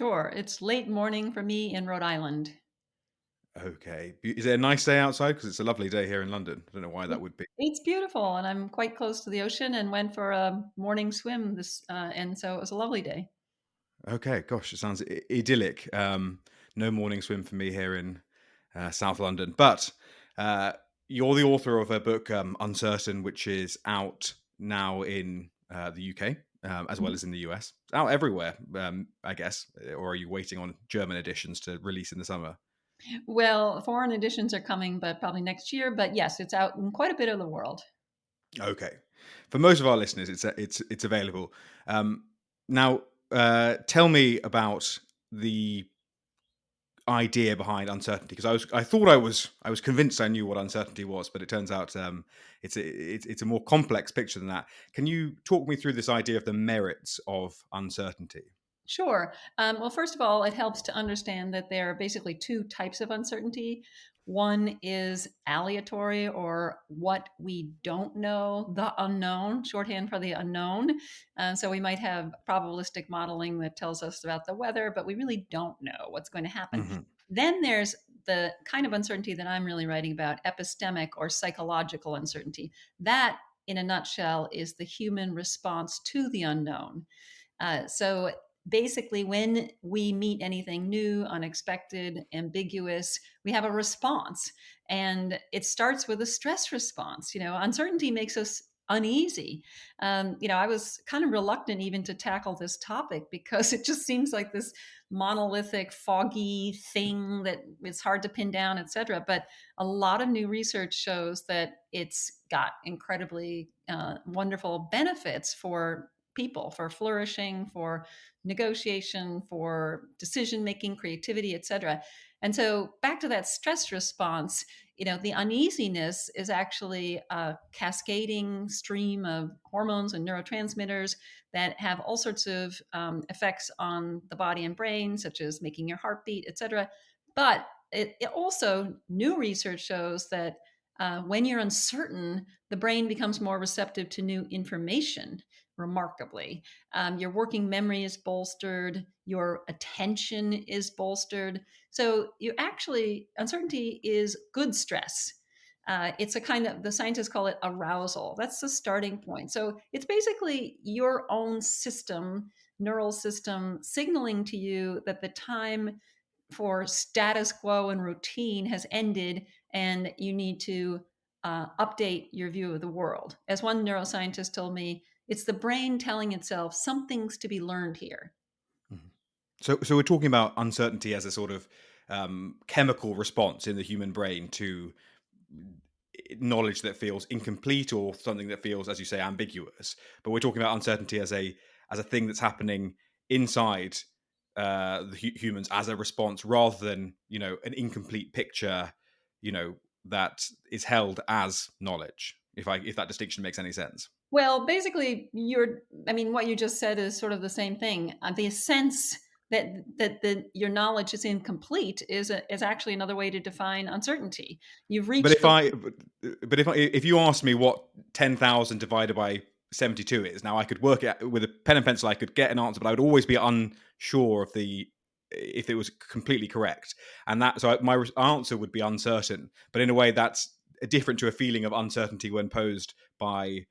Sure. It's late morning for me in Rhode Island. Okay. Is it a nice day outside? Because it's a lovely day here in London. I don't know why that It would be. it's beautiful, and I'm quite close to the ocean and went for a morning swim and so it was a lovely day. Okay, gosh, it sounds idyllic. No morning swim for me here in South London. But uh, you're the author of a book, Uncertain, which is out now in the UK as well Mhm. as in the US. Out everywhere, I guess. Or are you waiting on German editions to release in the summer? Well, foreign editions are coming, but probably next year, but yes, it's out in quite a bit of the world. Okay. For most of our listeners, it's available. Um, now, tell me about the idea behind uncertainty, because I thought I was convinced I knew what uncertainty was, but it turns out it's a more complex picture than that. Can you talk me through this idea of the merits of uncertainty? Sure. Well, first of all, it helps to understand that there are basically two types of uncertainty. One is aleatory, or what we don't know, the unknown, shorthand for the unknown. So we might have probabilistic modeling that tells us about the weather, but we really don't know what's going to happen. Hmm. Then there's the kind of uncertainty that I'm really writing about, epistemic or psychological uncertainty. That, in a nutshell, is the human response to the unknown. So basically, when we meet anything new, unexpected, ambiguous, we have a response. And it starts with a stress response. Uncertainty makes us uneasy. I was kind of reluctant even to tackle this topic because it just seems like this monolithic, foggy thing that it's hard to pin down, et cetera. But a lot of new research shows that it's got incredibly wonderful benefits for people, for flourishing, for negotiation, for decision making, creativity, etc. And so back to that stress response, the uneasiness is actually a cascading stream of hormones and neurotransmitters that have all sorts of effects on the body and brain, such as making your heart beat, etc. But it also, new research shows that when you're uncertain, the brain becomes more receptive to new information remarkably. Your working memory is bolstered, your attention is bolstered. So you actually, uncertainty is good stress. It's a kind of, the scientists call it arousal. That's the starting point. So it's basically your own system, neural system, signaling to you that the time for status quo and routine has ended and you need to update your view of the world. As one neuroscientist told me, it's the brain telling itself something's to be learned here. So we're talking about uncertainty as a sort of chemical response in the human brain to knowledge that feels incomplete or something that feels, as you say, ambiguous. But we're talking about uncertainty as a thing that's happening inside the humans as a response, rather than an incomplete picture, that is held as knowledge. If that distinction makes any sense. Well, basically, what you just said is sort of the same thing. The sense that your knowledge is incomplete is actually another way to define uncertainty. You've But reached if the I, but if you ask me what 10,000 divided by 72 is, now I could work it out with a pen and pencil. I could get an answer, but I would always be unsure of the if it was completely correct. And that so my answer would be uncertain. But in a way, that's different to a feeling of uncertainty when posed by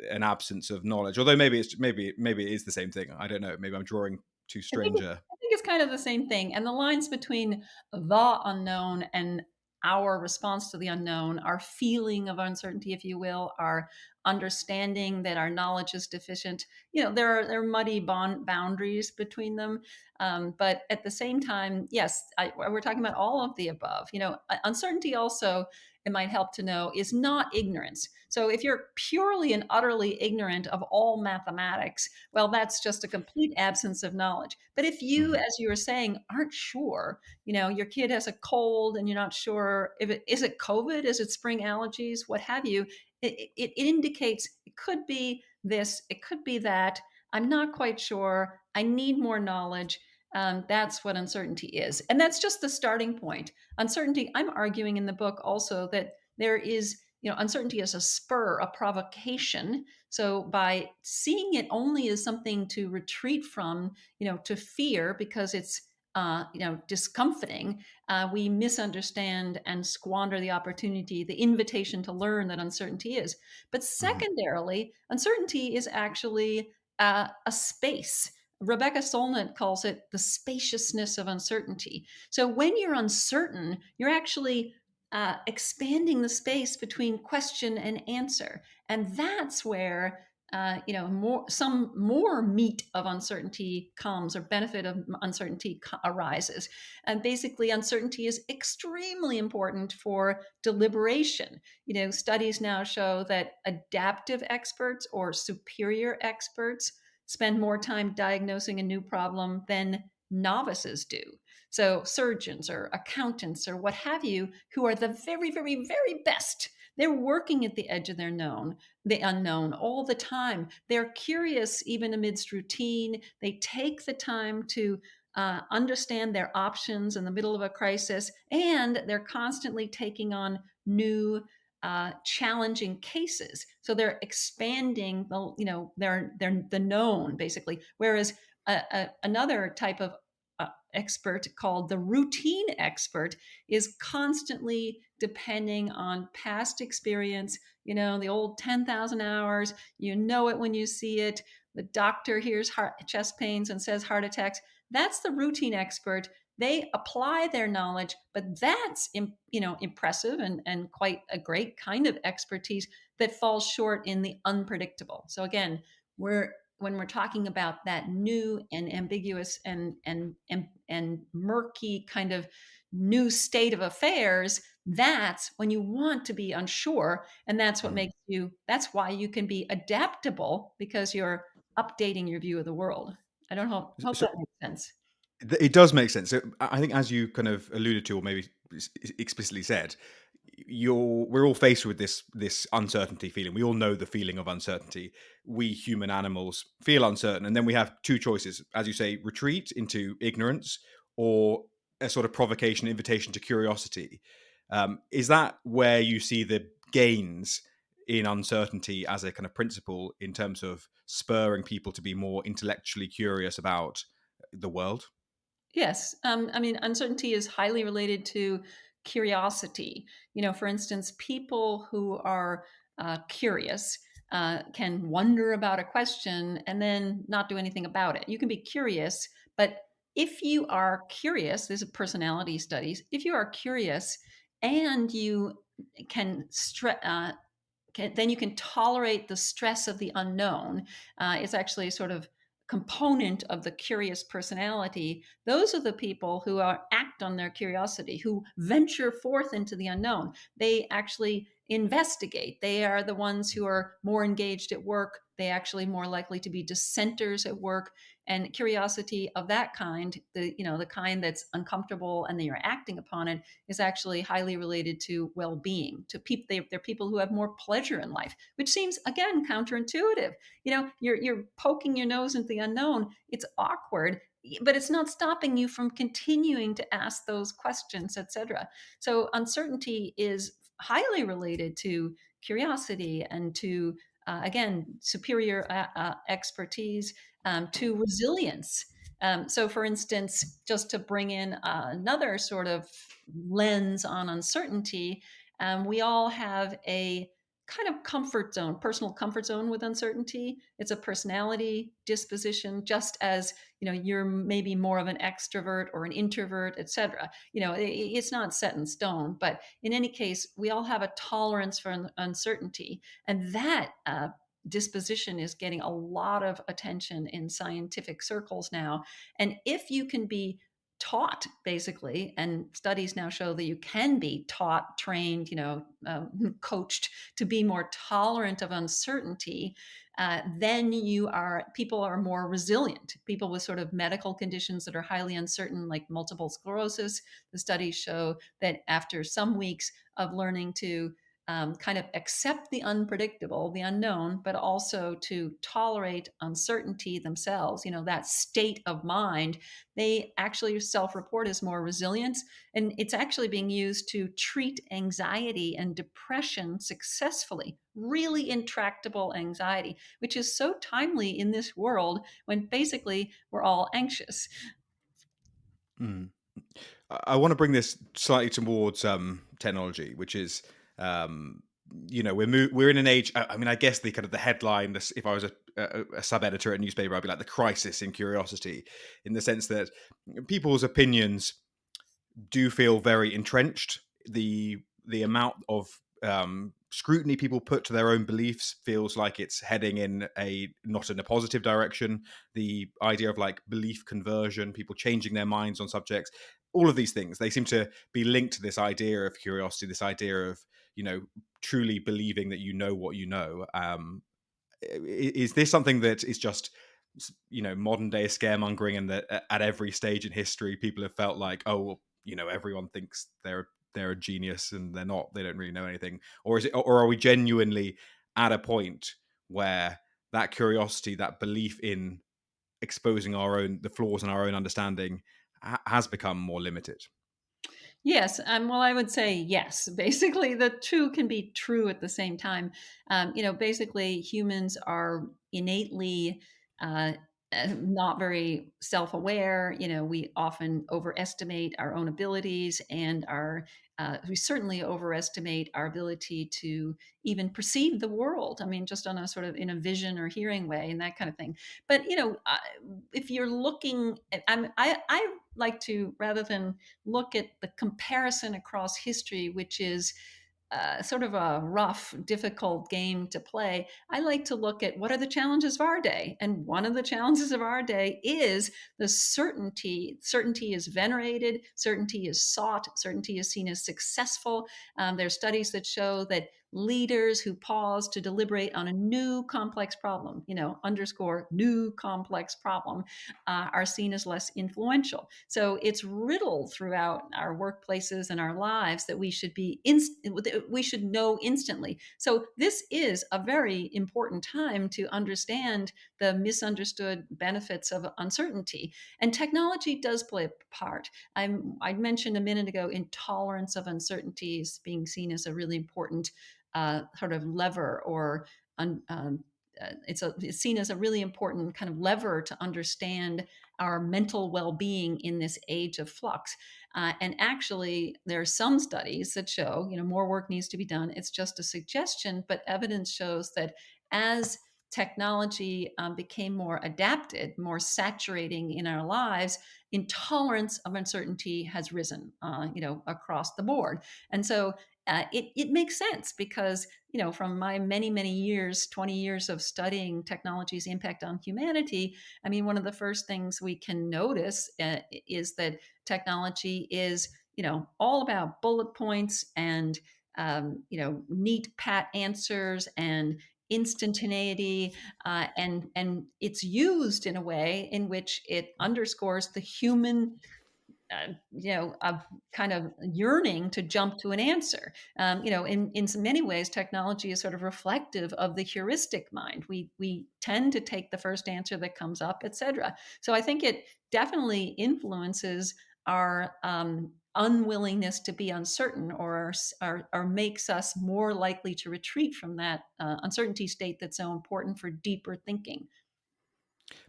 an absence of knowledge. Although maybe it is the same thing. I don't know. Maybe I'm drawing too I think strange it's, a. I think it's kind of the same thing. And the lines between the unknown and our response to the unknown, our feeling of uncertainty, if you will, our understanding that our knowledge is deficient, there are muddy boundaries between them. But at the same time, yes, we're talking about all of the above. Uncertainty also, it might help to know, is not ignorance. So if you're purely and utterly ignorant of all mathematics, well, that's just a complete absence of knowledge. But if you, Mhm. as you were saying, aren't sure, your kid has a cold and you're not sure if it is it COVID, is it spring allergies, what have you, it indicates it could be this, it could be that. I'm not quite sure. I need more knowledge. That's what uncertainty is. And that's just the starting point. Uncertainty, I'm arguing in the book also that there is uncertainty as a spur, a provocation. So by seeing it only as something to retreat from, to fear because it's discomforting, we misunderstand and squander the opportunity, the invitation to learn that uncertainty is. But Mhm. secondarily, uncertainty is actually a space. Rebecca Solnit calls it the spaciousness of uncertainty. So when you're uncertain, you're actually expanding the space between question and answer, and that's where some more meat of uncertainty comes, or benefit of uncertainty arises. And basically, uncertainty is extremely important for deliberation. Studies now show that adaptive experts or superior experts spend more time diagnosing a new problem than novices do. So, surgeons or accountants or what have you, who are the very, very, very best, they're working at the edge of the unknown all the time. They're curious even amidst routine. They take the time to understand their options in the middle of a crisis, and they're constantly taking on new challenging cases. So they're expanding their the known, basically. Whereas another type of expert called the routine expert is constantly depending on past experience. The old 10,000 hours. You know it when you see it. The doctor hears chest pains and says heart attacks. That's the routine expert. They apply their knowledge, but that's impressive and quite a great kind of expertise that falls short in the unpredictable. So again, when we're talking about that new and ambiguous and murky kind of new state of affairs, that's when you want to be unsure, and Mhm. that's why you can be adaptable, because you're updating your view of the world. I don't hope So that makes sense. it does make sense. So I think, as you kind of alluded to, or maybe explicitly said, we're all faced with this uncertainty feeling. We all know the feeling of uncertainty. We human animals feel uncertain, and then we have two choices, as you say: retreat into ignorance, or a sort of provocation, invitation to curiosity. Is that where you see the gains in uncertainty as a kind of principle in terms of spurring people to be more intellectually curious about the world? Yes. I mean, uncertainty is highly related to curiosity. For instance, people who are curious can wonder about a question and then not do anything about it. You can be curious, but if you are curious, there's a personality studies. If you are curious and you can then you can tolerate the stress of the unknown. It's actually a sort of component of the curious personality. Those are the people who act on their curiosity, who venture forth into the unknown. They actually investigate. They are the ones who are more engaged at work. They actually more likely to be dissenters at work. And curiosity of that kind, the kind that's uncomfortable and then you're acting upon it, is actually highly related to well-being. To people, they're people who have more pleasure in life, which seems again counterintuitive. You're poking your nose into the unknown. It's awkward, but it's not stopping you from continuing to ask those questions, etc. So uncertainty is highly related to curiosity and to again superior expertise, to resilience. So, for instance, just to bring in another sort of lens on uncertainty, we all have a kind of comfort zone, personal comfort zone with uncertainty. It's a personality disposition, just as you're maybe more of an extrovert or an introvert, etc. It's not set in stone, but in any case, we all have a tolerance for uncertainty, and that disposition is getting a lot of attention in scientific circles now. And if you can be taught, basically, and studies now show that you can be taught, trained, coached to be more tolerant of uncertainty, then people are more resilient. People with sort of medical conditions that are highly uncertain, like multiple sclerosis, the studies show that after some weeks of learning to kind of accept the unpredictable, the unknown, but also to tolerate uncertainty themselves, that state of mind, they actually self report as more resilient. And it's actually being used to treat anxiety and depression successfully, really intractable anxiety, which is so timely in this world when basically we're all anxious. Mm. I want to bring this slightly towards technology, which is, um, we're in an age. I mean, I guess the kind of the headline. If I was a sub editor at a newspaper, I'd be like the crisis in curiosity, in the sense that people's opinions do feel very entrenched. The amount of scrutiny people put to their own beliefs feels like it's heading in a not in a positive direction. The idea of like belief conversion, people changing their minds on subjects, all of these things, they seem to be linked to this idea of curiosity, this idea of truly believing that you know what you know. Is this something that is just modern day scaremongering, and that at every stage in history people have felt like, oh well, everyone thinks they're a genius and they're not, they don't really know anything? Or is it, or are we genuinely at a point where that curiosity, that belief in exposing the flaws in our own understanding has become more limited? Yes, well, I would say yes. Basically, the two can be true at the same time. Basically, humans are innately uh, not very self-aware. We often overestimate our own abilities, and we certainly overestimate our ability to even perceive the world. I mean, just on a sort of in a vision or hearing way, and that kind of thing. But if you're looking, I like to, rather than look at the comparison across history, which is sort of a rough, difficult game to play. I like to look at what are the challenges of our day. And one of the challenges of our day is the certainty. Certainty is venerated, certainty is sought, certainty is seen as successful. There are studies that show that leaders who pause to deliberate on a new complex problem, underscore new complex problem, are seen as less influential. So it's riddled throughout our workplaces and our lives that we should know instantly. So this is a very important time to understand the misunderstood benefits of uncertainty. And technology does play a part. I mentioned a minute ago intolerance of uncertainties being seen as a really important sort of lever, or it's seen as a really important kind of lever to understand our mental well-being in this age of flux. And actually, there are some studies that show, more work needs to be done. It's just a suggestion, but evidence shows that as technology became more adapted, more saturating in our lives, intolerance of uncertainty has risen, across the board. And so it makes sense because, from my many, many years, 20 years of studying technology's impact on humanity, I mean, one of the first things we can notice is that technology is, all about bullet points and, neat pat answers and instantaneity, and it's used in a way in which it underscores the human a kind of yearning to jump to an answer. In many ways, technology is sort of reflective of the heuristic mind. We tend to take the first answer that comes up, etc. So I think it definitely influences our unwillingness to be uncertain, or makes us more likely to retreat from that uncertainty state that's so important for deeper thinking.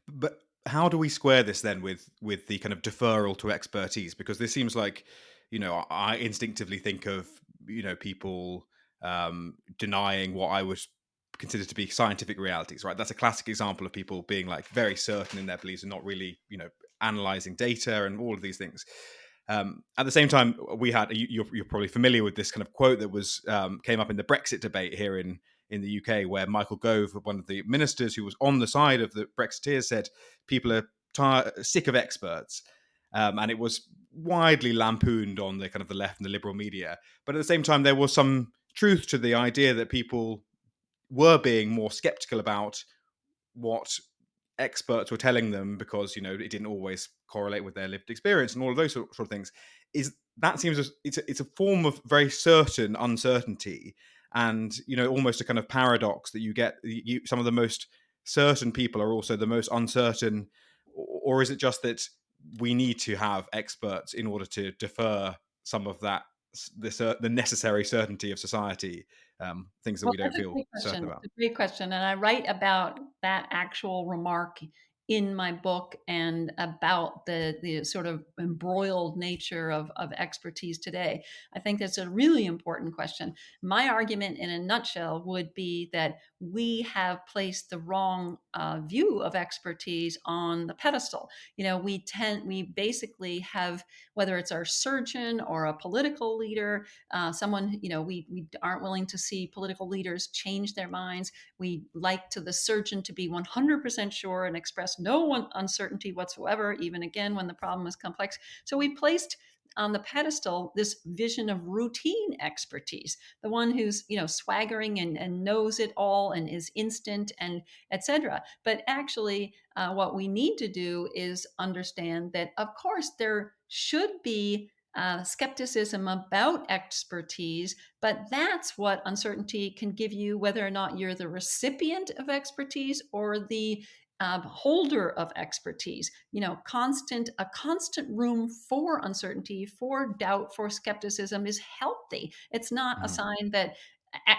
But how do we square this then with the kind of deferral to expertise? Because this seems like, I instinctively think of people denying what I would consider to be scientific realities. Right, that's a classic example of people being like very certain in their beliefs and not really, analyzing data and all of these things. At the same time, we had you're probably familiar with this kind of quote that was came up in the Brexit debate here in the UK, where Michael Gove, one of the ministers who was on the side of the Brexiteers, said people are sick of experts, and it was widely lampooned on the kind of the left and the liberal media. But at the same time, there was some truth to the idea that people were being more skeptical about what experts were telling them, because it didn't always correlate with their lived experience and all of those sort of things. Is that seems it's a form of very certain uncertainty, and almost a kind of paradox that you get. Some of the most certain people are also the most uncertain, or is it just that we need to have experts in order to defer some of that, the necessary certainty of society, things that Well, we don't that's a feel great certain question. about? It's a great question, and I write about that actual remark in my book and about the sort of embroiled nature of expertise today. I think that's a really important question. My argument, in a nutshell, would be that we have placed the wrong view of expertise on the pedestal. We basically have, whether it's our surgeon or a political leader, someone, we aren't willing to see political leaders change their minds. We like to the surgeon to be 100% sure and express no uncertainty whatsoever, even again when the problem is complex. So we placed on the pedestal this vision of routine expertise, the one who's swaggering and knows it all and is instant and etc. But actually, what we need to do is understand that, of course, there should be skepticism about expertise, but that's what uncertainty can give you, whether or not you're the recipient of expertise or the holder of expertise. A constant room for uncertainty, for doubt, for skepticism is healthy. It's not a Mhm. sign that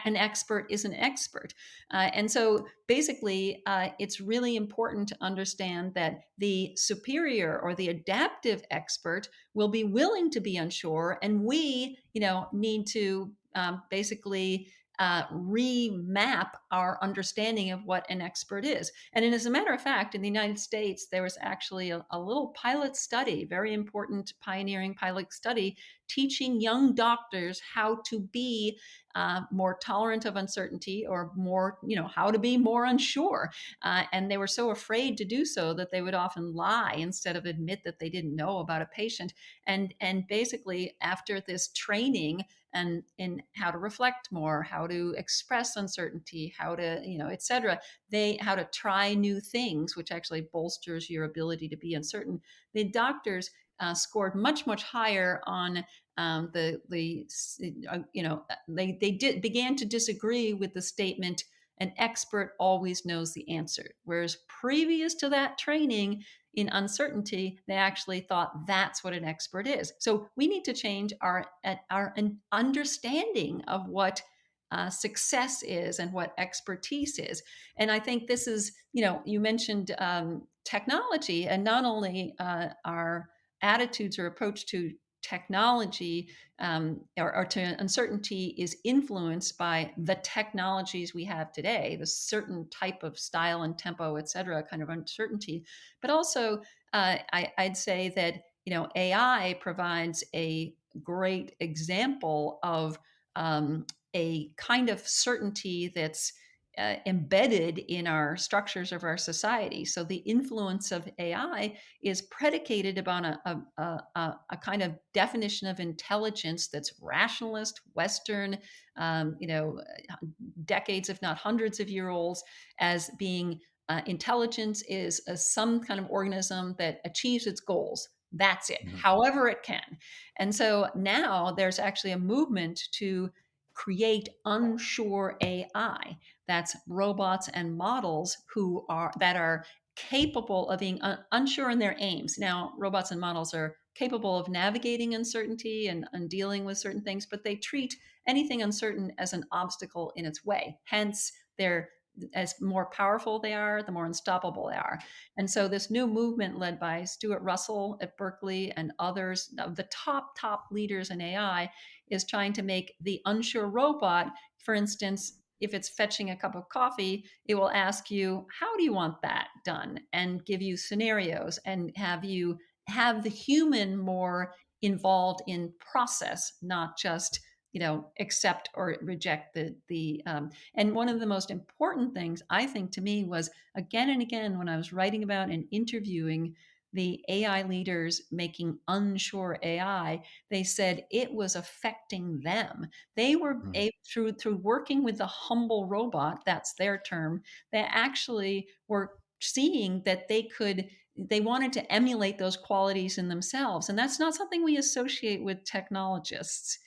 an expert is an expert. And so basically, it's really important to understand that the superior or the adaptive expert will be willing to be unsure, and we need to basically remap our understanding of what an expert is. And as a matter of fact, in the United States, there was actually a little pilot study, very important pioneering pilot study, teaching young doctors how to be more tolerant of uncertainty, or more, how to be more unsure. And they were so afraid to do so that they would often lie instead of admit that they didn't know about a patient. And basically, after this training and in how to reflect more, how to express uncertainty, how to, etc., they how to try new things, which actually bolsters your ability to be uncertain. The doctors scored much higher on the they did began to disagree with the statement, an expert always knows the answer, whereas previous to that training in uncertainty, they actually thought that's what an expert is. So we need to change our understanding of what success is and what expertise is. And I think this is, you mentioned technology, and not only our attitudes or approach to technology, or to uncertainty, is influenced by the technologies we have today, the certain type of style and tempo, et cetera, kind of uncertainty. But also, I'd say that AI provides a great example of a kind of certainty that's embedded in our structures of our society. So the influence of AI is predicated upon a kind of definition of intelligence that's rationalist, Western, decades, if not hundreds of year olds, as being intelligence is some kind of organism that achieves its goals. That's it, Mhm. however it can. And so now there's actually a movement to create unsure AI. That's robots and models that are capable of being unsure in their aims. Now, robots and models are capable of navigating uncertainty and dealing with certain things, but they treat anything uncertain as an obstacle in its way. Hence, they're as more powerful they are, the more unstoppable they are. And so this new movement led by Stuart Russell at Berkeley and others of the top leaders in AI is trying to make the unsure robot, for instance, if it's fetching a cup of coffee, it will ask you, how do you want that done? And give you scenarios and have the human more involved in process, not just accept or reject the. And one of the most important things I think to me was, again and again, when I was writing about and interviewing the AI leaders making unsure AI, they said it was affecting them. They were Mhm. able, through working with the humble robot, that's their term, they actually were seeing that they wanted to emulate those qualities in themselves. And that's not something we associate with technologists.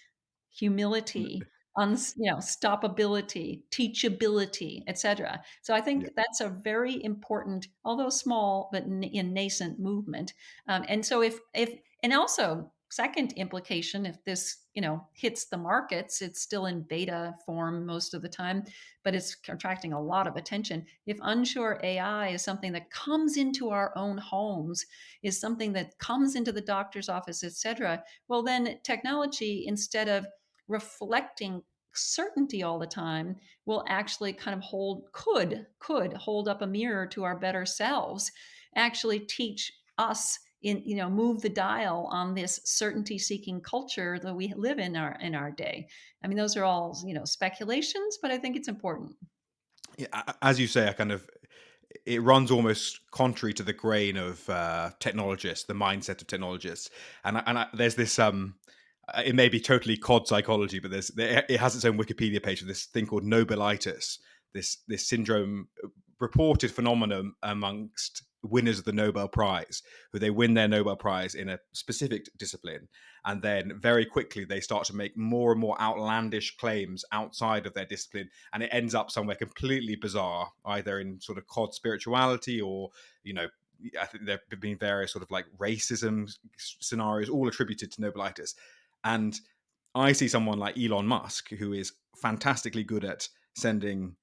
Humility. stoppability, teachability, etc. So I Yeah. think that's a very important, although small, but in nascent movement. And so if and also second implication, if this hits the markets, it's still in beta form most of the time, but it's attracting a lot of attention. If unsure AI is something that comes into our own homes, is something that comes into the doctor's office, etc., well then technology, instead of reflecting certainty all the time, will actually kind of could hold up a mirror to our better selves, actually teach us move the dial on this certainty seeking culture that we live in our day. I mean, those are all speculations, but I think it's important. Yeah, as you say, I kind of it runs almost contrary to the grain of technologists, the mindset of technologists, there's this. It may be totally cod psychology, but it has its own Wikipedia page of this thing called Nobelitis, this syndrome, reported phenomenon amongst winners of the Nobel Prize, who they win their Nobel Prize in a specific discipline, and then very quickly they start to make more and more outlandish claims outside of their discipline, and it ends up somewhere completely bizarre, either in sort of cod spirituality or, you know, I think there have been various sort of like racism scenarios, all attributed to Nobelitis. And I see someone like Elon Musk, who is fantastically good at sending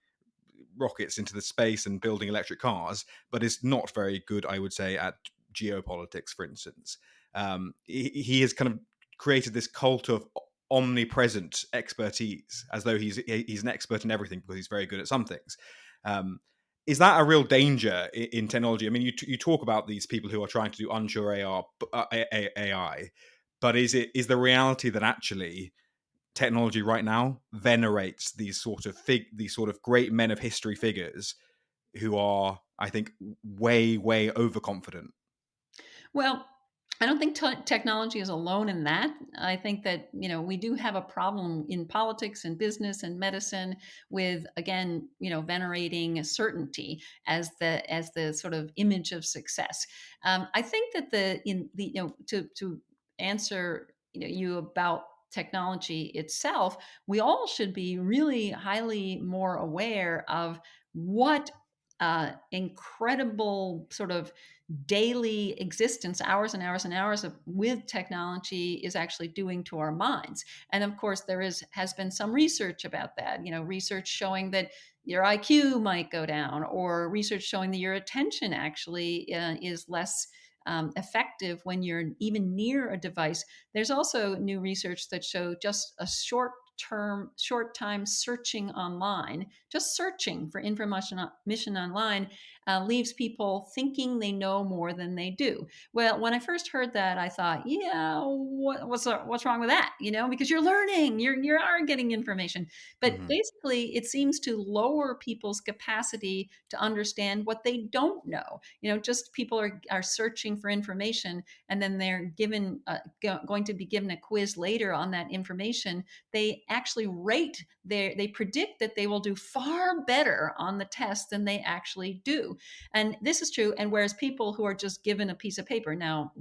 rockets into the space and building electric cars, but is not very good, I would say, at geopolitics, for instance. He has kind of created this cult of omnipresent expertise, as though he's an expert in everything because he's very good at some things. Um, is that a real danger in technology? I mean, you talk about these people who are trying to do unsure AI, but is the reality that actually technology right now venerates these sort of great men of history figures who are, I think, way overconfident? Well, I don't think technology is alone in that. I think that we do have a problem in politics and business and medicine with, again, venerating certainty as the sort of image of success. I think that the in the to answer you about technology itself, we all should be really highly more aware of what incredible sort of daily existence, hours and hours and hours of with technology, is actually doing to our minds. And of course, has been some research about that. Research showing that your IQ might go down, or research showing that your attention actually is less effective when you're even near a device. There's also new research that show just a short time searching online, just searching for information online, leaves people thinking they know more than they do. Well, when I first heard that, I thought, yeah, what's wrong with that? Because you're learning, you are getting information. But Hmm. basically, it seems to lower people's capacity to understand what they don't know. Just people are searching for information, and then they're going to be given a quiz later on that information. They actually they predict that they will do far better on the test than they actually do. And this is true. And whereas people who are just given a piece of paper, now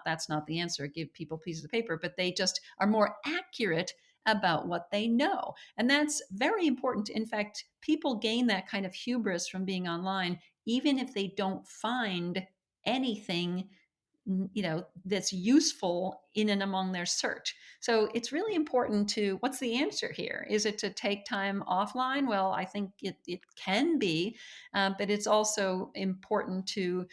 that's not the answer, give people pieces of paper, but they just are more accurate about what they know. And that's very important. In fact, people gain that kind of hubris from being online, even if they don't find anything that's useful in and among their search. So it's really important to, what's the answer here? Is it to take time offline? Well, I think it can be, but it's also important to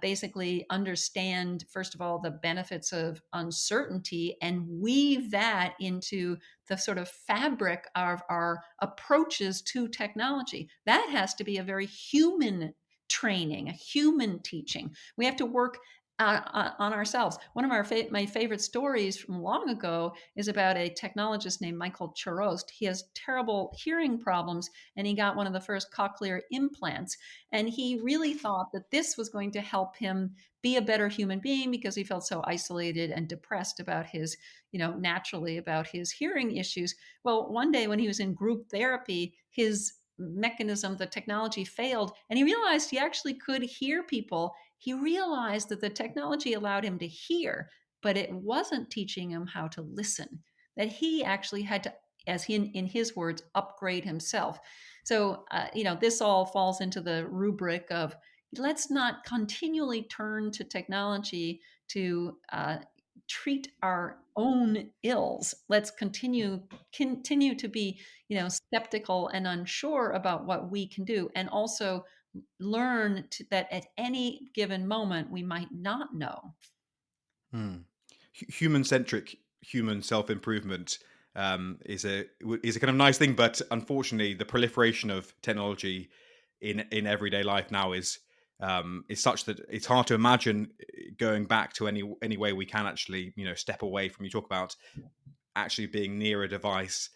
basically understand, first of all, the benefits of uncertainty and weave that into the sort of fabric of our approaches to technology. That has to be a very human training, a human teaching. We have to work on ourselves. One of my favorite stories from long ago is about a technologist named Michael Chorost. He has terrible hearing problems, and he got one of the first cochlear implants. And he really thought that this was going to help him be a better human being, because he felt so isolated and depressed about naturally about his hearing issues. Well, one day when he was in group therapy, his mechanism, the technology failed, and he realized he actually could hear people. He realized that the technology allowed him to hear, but it wasn't teaching him how to listen, that he actually had to as in his words, upgrade himself. So, this all falls into the rubric of let's not continually turn to technology to treat our own ills. Let's continue to be, skeptical and unsure about what we can do, and also that at any given moment we might not know. Hmm. Human centric, human self improvement is a kind of nice thing, but unfortunately, the proliferation of technology in everyday life now is such that it's hard to imagine going back to any way we can actually step away from. You talk about actually being near a device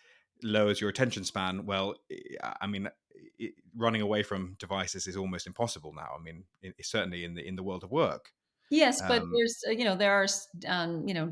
lowers your attention span. Well, I mean, running away from devices is almost impossible now. I mean, certainly in the world of work. Yes, but Um, there are,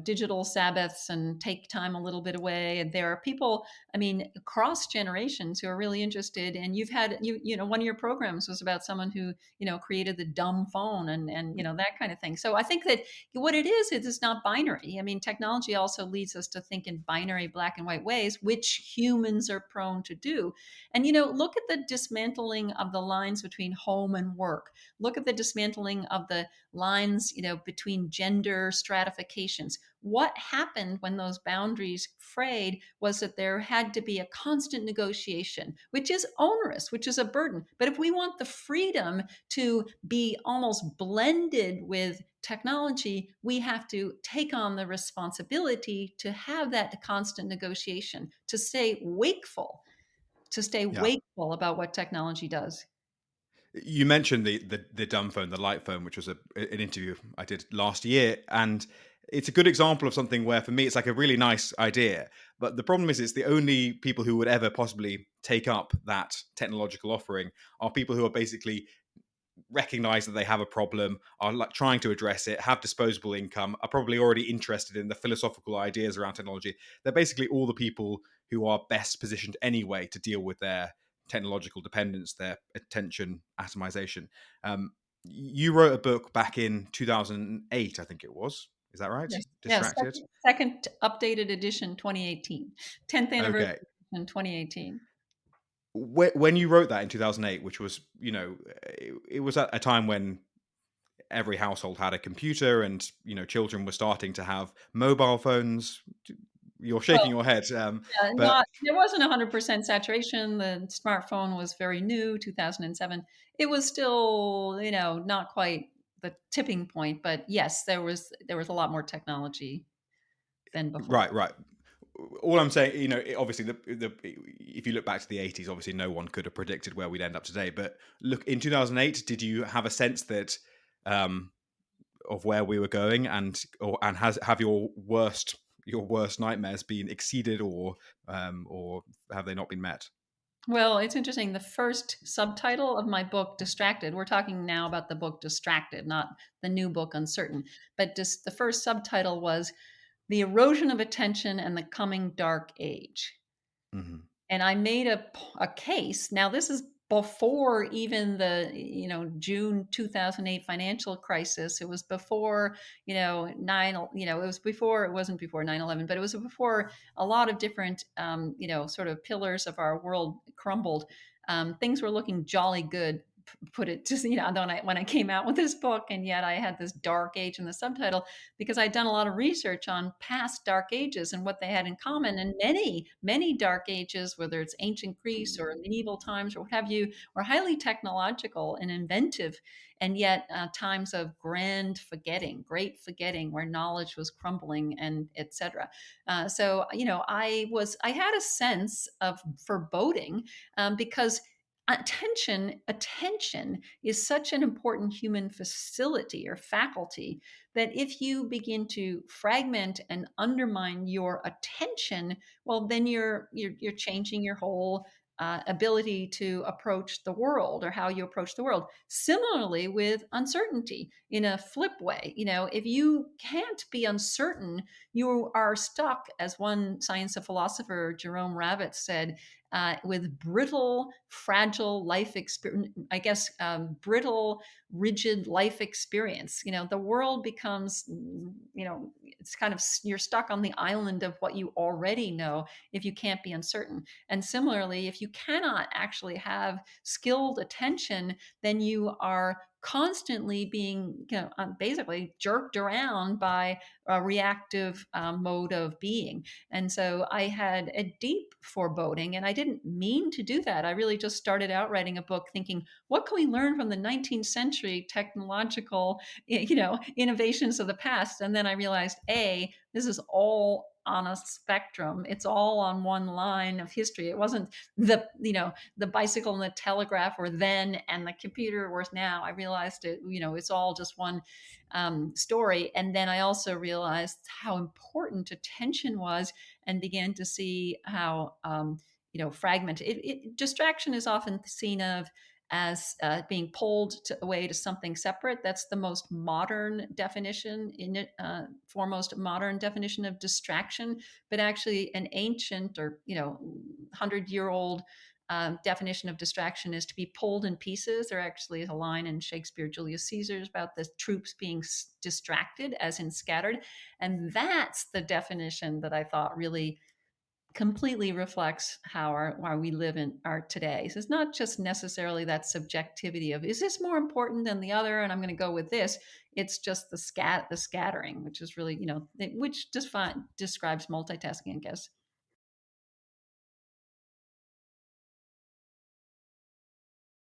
digital Sabbaths and take time a little bit away. And there are people, I mean, across generations who are really interested. And one of your programs was about someone who, created the dumb phone and that kind of thing. So I think that what it is, it is not binary. I mean, technology also leads us to think in binary black and white ways, which humans are prone to do. And, look at the dismantling of the lines between home and work. Look at the dismantling of the lines, between gender stratifications. What happened when those boundaries frayed was that there had to be a constant negotiation, which is onerous, which is a burden. But if we want the freedom to be almost blended with technology, we have to take on the responsibility to have that constant negotiation, to stay yeah. wakeful about what technology does. You mentioned the dumb phone, the light phone, which was an interview I did last year, and it's a good example of something where, for me, it's like a really nice idea. But the problem is, it's the only people who would ever possibly take up that technological offering are people who are basically recognize that they have a problem, are like trying to address it, have disposable income, are probably already interested in the philosophical ideas around technology. They're basically all the people who are best positioned anyway to deal with their technological dependence, their attention atomization. You wrote a book back in 2008, I think it was. Is that right? Yes, yes. Distracted. Second updated edition, 2018. 10th anniversary Okay. in 2018. When you wrote that in 2008, which was, it was at a time when every household had a computer and children were starting to have mobile phones. You're shaking Well, your head, yeah, but not there wasn't 100% saturation. The smartphone was very new, 2007. It was still, not quite the tipping point, but yes, there was a lot more technology than before. right. All I'm saying, obviously, the if you look back to the 80s, obviously no one could have predicted where we'd end up today. But look, in 2008, did you have a sense that um, of where we were going, and have your worst nightmares been exceeded, or have they not been met? Well, it's interesting. The first subtitle of my book, Distracted, we're talking now about the book Distracted, not the new book, Uncertain. But just the first subtitle was The Erosion of Attention and the Coming Dark Age. Hmm. And I made a case. Now, this is before even the June 2008 financial crisis. It was before it wasn't before 9/11, but it was before a lot of different sort of pillars of our world crumbled. Things were looking jolly good, put it just when I came out with this book, and yet I had this dark age in the subtitle because I'd done a lot of research on past dark ages and what they had in common. And many dark ages, whether it's ancient Greece or medieval times or what have you, were highly technological and inventive, and yet times of great forgetting, where knowledge was crumbling, and etc. So I had a sense of foreboding, because attention is such an important human facility or faculty that if you begin to fragment and undermine your attention, well, then you're changing your whole ability to approach the world, or how you approach the world. Similarly, with uncertainty, in a flip way, if you can't be uncertain, you are stuck, as one science and philosopher, Jerome Rabbit, said. with brittle, fragile life experience, I guess, brittle, rigid life experience. The world becomes, it's kind of, you're stuck on the island of what you already know if you can't be uncertain. And similarly, if you cannot actually have skilled attention, then you are constantly being, basically jerked around by a reactive mode of being. And so I had a deep foreboding, and I didn't mean to do that. I really just started out writing a book thinking, what can we learn from the 19th century technological, innovations of the past? And then I realized, A, this is all on a spectrum. It's all on one line of history. It wasn't the bicycle and the telegraph were then and the computer was now. I realized it's all just one story. And then I also realized how important attention was, and began to see how fragmented. Distraction is often seen of as being pulled away to something separate. That's the most modern definition, foremost modern definition of distraction. But actually, an ancient or 100-year-old definition of distraction is to be pulled in pieces. There actually is a line in Shakespeare, Julius Caesar's, about the troops being distracted, as in scattered. And that's the definition that I thought really completely reflects how we live in our today. So it's not just necessarily that subjectivity of, is this more important than the other, and I'm going to go with this. It's just the scattering, which is really, which describes multitasking, I guess.